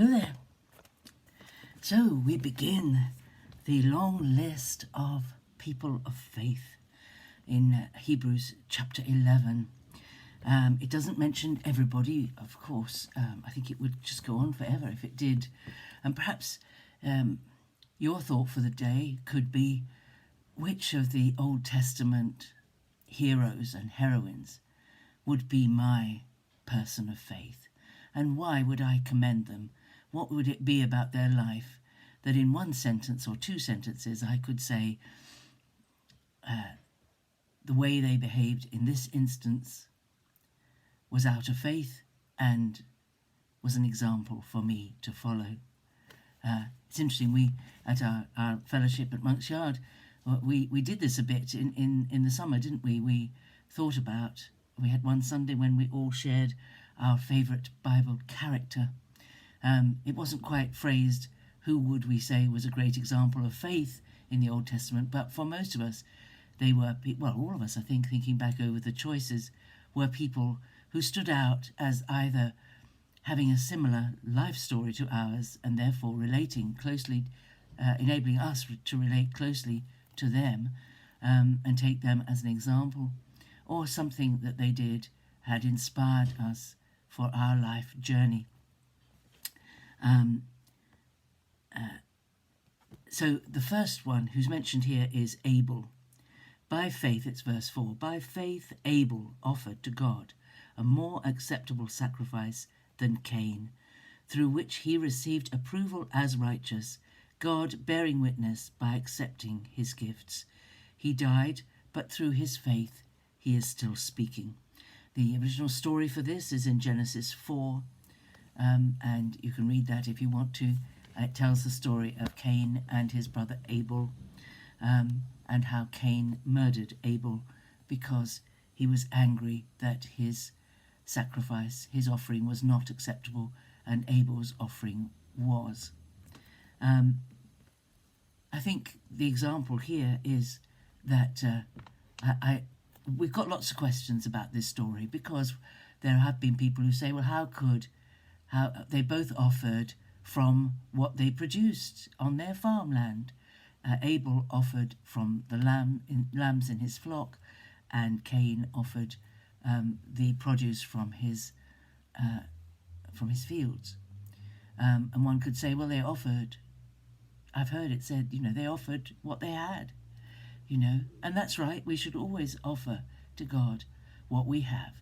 Hello there. So we begin the long list of people of faith in Hebrews chapter 11. It doesn't mention everybody, of course. I think it would just go on forever if it did. And perhaps your thought for the day could be, which of the Old Testament heroes and heroines would be my person of faith? And why would I commend them? What would it be about their life that in one sentence or two sentences I could say the way they behaved in this instance was out of faith and was an example for me to follow? It's interesting, we at our fellowship at Monk's Yard, we did this a bit in the summer, didn't we? We thought about, we had one Sunday when we all shared our favourite Bible character. It wasn't quite phrased, who would we say was a great example of faith in the Old Testament, but for most of us, they were, well, all of us, I think, thinking back over the choices, were people who stood out as either having a similar life story to ours and therefore relating closely, enabling us to relate closely to them and take them as an example, or something that they did had inspired us for our life journey. So the first one who's mentioned here is Abel. By faith, it's verse 4, by faith Abel offered to God a more acceptable sacrifice than Cain, through which he received approval as righteous, God bearing witness by accepting his gifts. He died, but through his faith he is still speaking. The original story for this is in Genesis 4, and you can read that if you want to. It tells the story of Cain and his brother Abel, and how Cain murdered Abel because he was angry that his sacrifice, his offering, was not acceptable, and Abel's offering was. I think the example here is that we've got lots of questions about this story, because there have been people who say, well, how they both offered from what they produced on their farmland. Abel offered from the lambs in his flock, and Cain offered the produce from his fields. And one could say, well, they offered, I've heard it said, they offered what they had, and that's right. We should always offer to God what we have,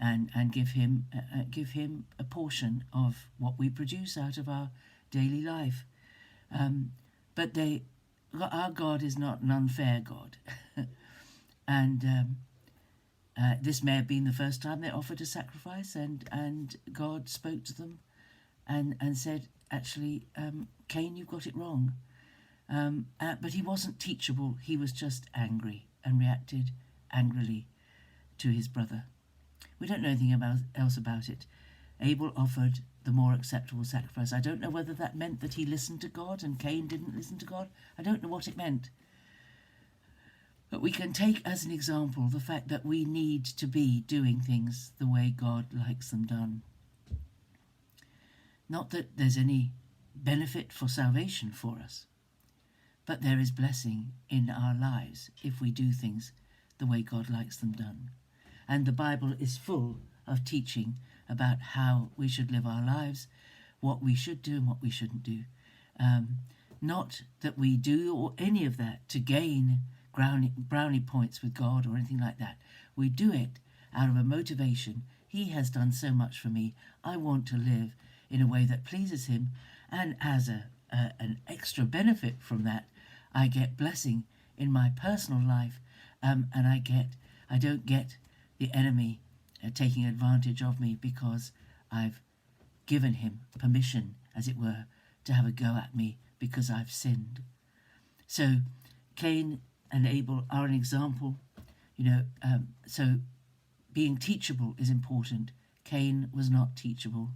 and give him a portion of what we produce out of our daily life. But our God is not an unfair God. And this may have been the first time they offered a sacrifice, and God spoke to them and said, actually, Cain, you've got it wrong. But he wasn't teachable. He was just angry and reacted angrily to his brother. We don't know anything else about it. Abel offered the more acceptable sacrifice. I don't know whether that meant that he listened to God and Cain didn't listen to God. I don't know what it meant. But we can take as an example the fact that we need to be doing things the way God likes them done. Not that there's any benefit for salvation for us, but there is blessing in our lives if we do things the way God likes them done. And the Bible is full of teaching about how we should live our lives, what we should do and what we shouldn't do. Not that we do or any of that to gain brownie points with God or anything like that. We do it out of a motivation. He has done so much for me. I want to live in a way that pleases him, and as an extra benefit from that, I get blessing in my personal life, and I don't get the enemy taking advantage of me because I've given him permission, as it were, to have a go at me because I've sinned. So Cain and Abel are an example, so being teachable is important. Cain was not teachable.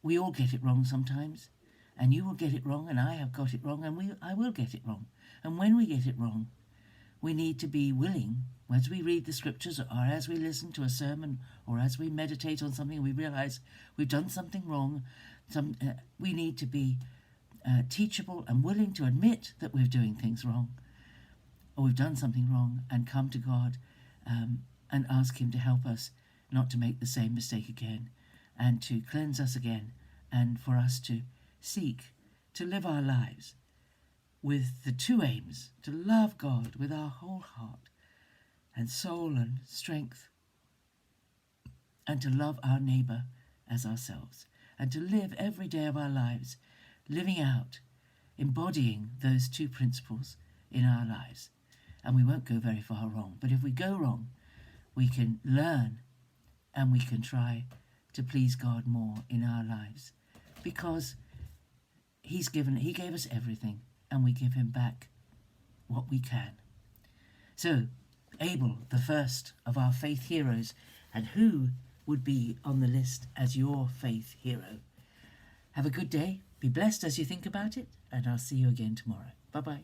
We all get it wrong sometimes, and you will get it wrong, and I have got it wrong, and I will get it wrong. And when we get it wrong, we need to be willing, as we read the scriptures or as we listen to a sermon or as we meditate on something, we realize we've done something wrong, We need to be teachable and willing to admit that we're doing things wrong, or we've done something wrong, and come to God and ask Him to help us not to make the same mistake again, and to cleanse us again, and for us to seek to live our lives with the two aims: to love God with our whole heart and soul and strength, and to love our neighbour as ourselves, and to live every day of our lives living out, embodying those two principles in our lives. And we won't go very far wrong, but if we go wrong, we can learn and we can try to please God more in our lives, because He gave us everything, and we give Him back what we can. So, Abel, the first of our faith heroes, and who would be on the list as your faith hero? Have a good day, be blessed as you think about it, and I'll see you again tomorrow. Bye-bye.